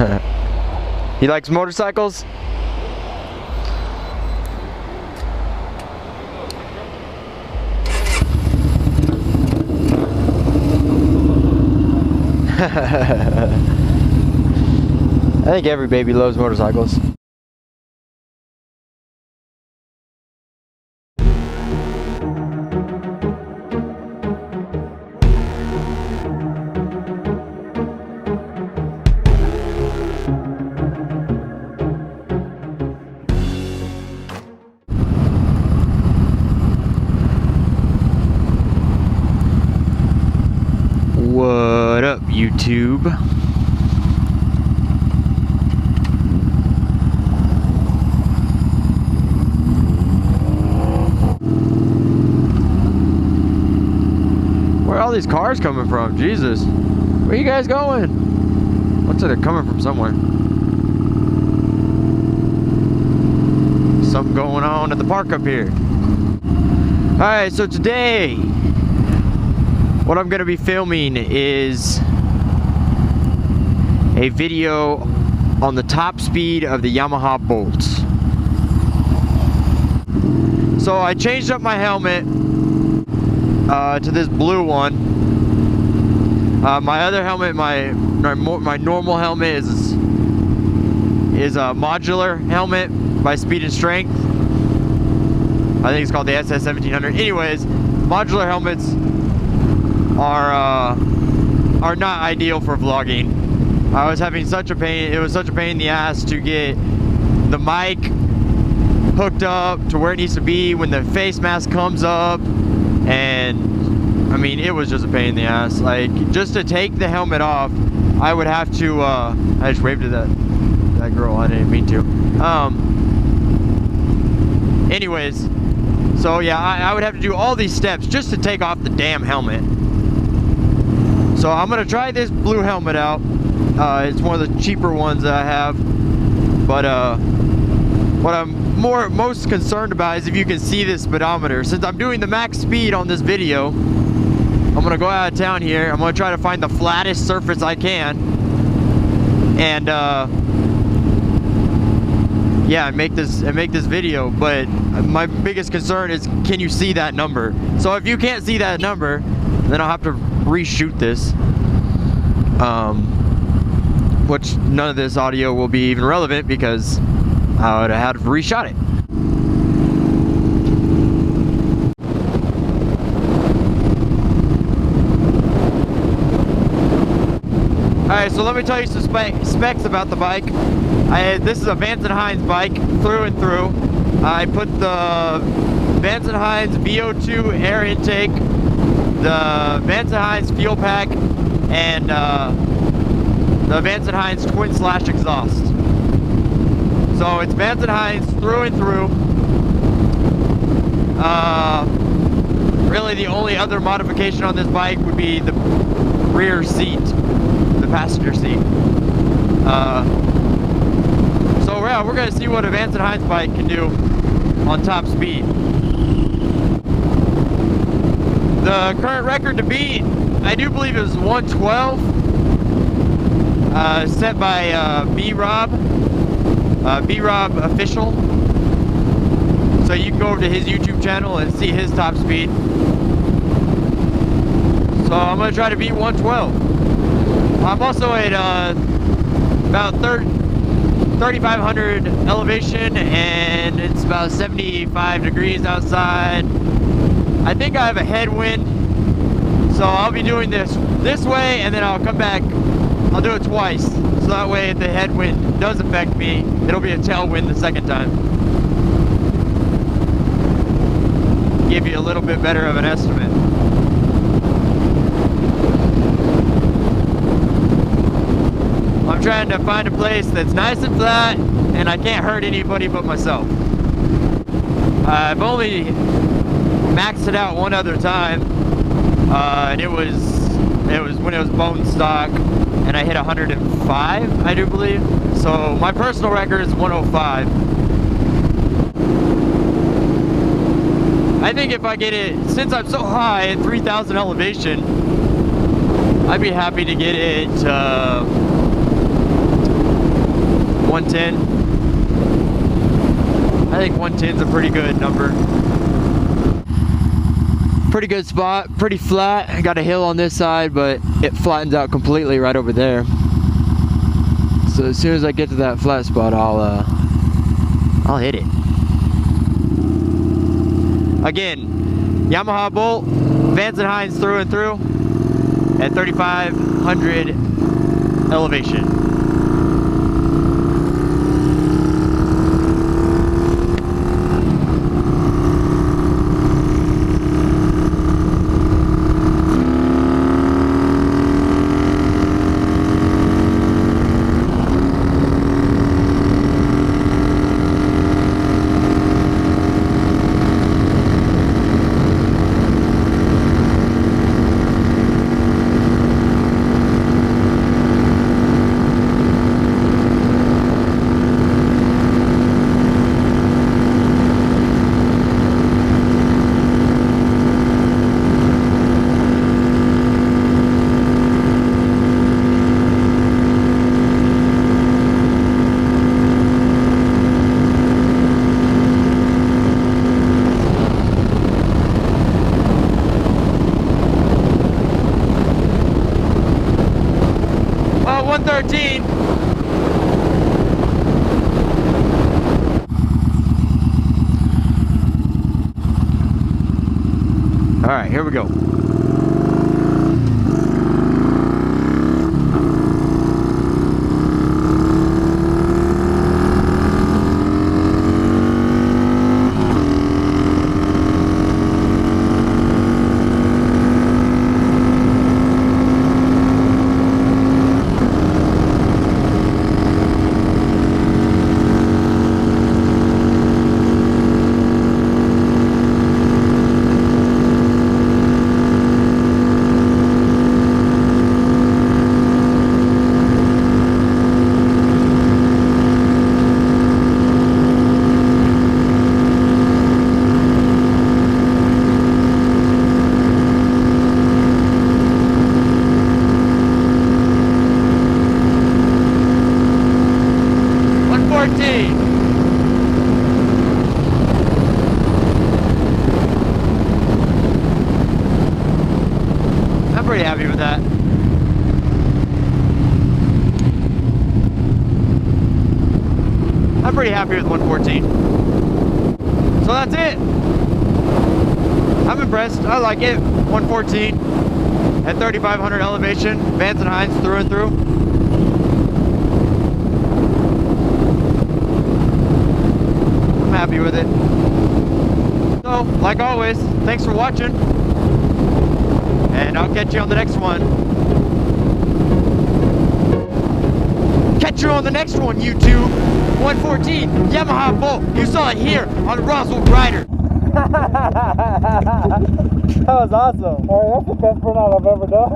He likes motorcycles? I think every baby loves motorcycles. What up, YouTube? Where are all these cars coming from? Jesus. Where you guys going? Looks like they're coming from somewhere. Something going on at the park up here. Alright, so today what I'm going to be filming is a video on the top speed of the Yamaha Bolts. So I changed up my helmet to this blue one. My other helmet, my normal helmet is a modular helmet by Speed and Strength. I think it's called the SS1700. Anyways, modular helmets are not ideal for vlogging. I was having such a pain. It was such a pain in the ass to get the mic hooked up to where it needs to be when the face mask comes up, and I mean, it was just a pain in the ass. Like, just to take the helmet off, I would have to I just waved to that girl. I didn't mean to. Anyways, so yeah, I would have to do all these steps just to take off the damn helmet. So I'm gonna try this blue helmet out. It's one of the cheaper ones that I have. But what I'm most concerned about is if you can see this speedometer. Since I'm doing the max speed on this video, I'm gonna go out of town here. I'm gonna try to find the flattest surface I can, and yeah, make this video. But my biggest concern is, can you see that number? So if you can't see that number, then I'll have to reshoot this, which none of this audio will be even relevant because I would have had to reshot it. Alright, so let me tell you some specs about the bike. This is a Vance & Hines bike through and through. I put the Vance & Hines VO2 air intake, the Vance & Hines fuel pack, and the Vance & Hines twin slash exhaust. So it's Vance & Hines through and through. Really the only other modification on this bike would be the rear seat, the passenger seat. So yeah, we're gonna see what a Vance & Hines bike can do on top speed. The current record to beat, I do believe it was 112, set by B-Rob Official. So you can go over to his YouTube channel and see his top speed. So I'm gonna try to beat 112. I'm also at about 3,500 elevation, and it's about 75 degrees outside. I think I have a headwind, so I'll be doing this way, and then I'll come back. I'll do it twice, so that way if the headwind does affect me, it'll be a tailwind the second time. Give you a little bit better of an estimate. I'm trying to find a place that's nice and flat, and I can't hurt anybody but myself. I've only maxed it out one other time, and it was when it was bone stock, and I hit 105, I do believe. So my personal record is 105. I think if I get it, since I'm so high at 3,000 elevation, I'd be happy to get it 110. I think 110 is a pretty good number. Pretty good spot, pretty flat. I got a hill on this side, but it flattens out completely right over there. So as soon as I get to that flat spot, I'll hit it. Again, Yamaha bolt, Vance and Hines through and through at 3,500 elevation. Well, 113. All right, here we go. I'm pretty happy with that. I'm pretty happy with 114. So that's it. I'm impressed. I like it. 114 at 3,500 elevation. Vance and Hines through and through. I'm happy with it. So, like always, thanks for watching. And I'll catch you on the next one. Catch you on the next one, YouTube. 114 Yamaha Bolt. You saw it here on Roswell Rider. That was awesome. Oh, that's the best burnout I've ever done.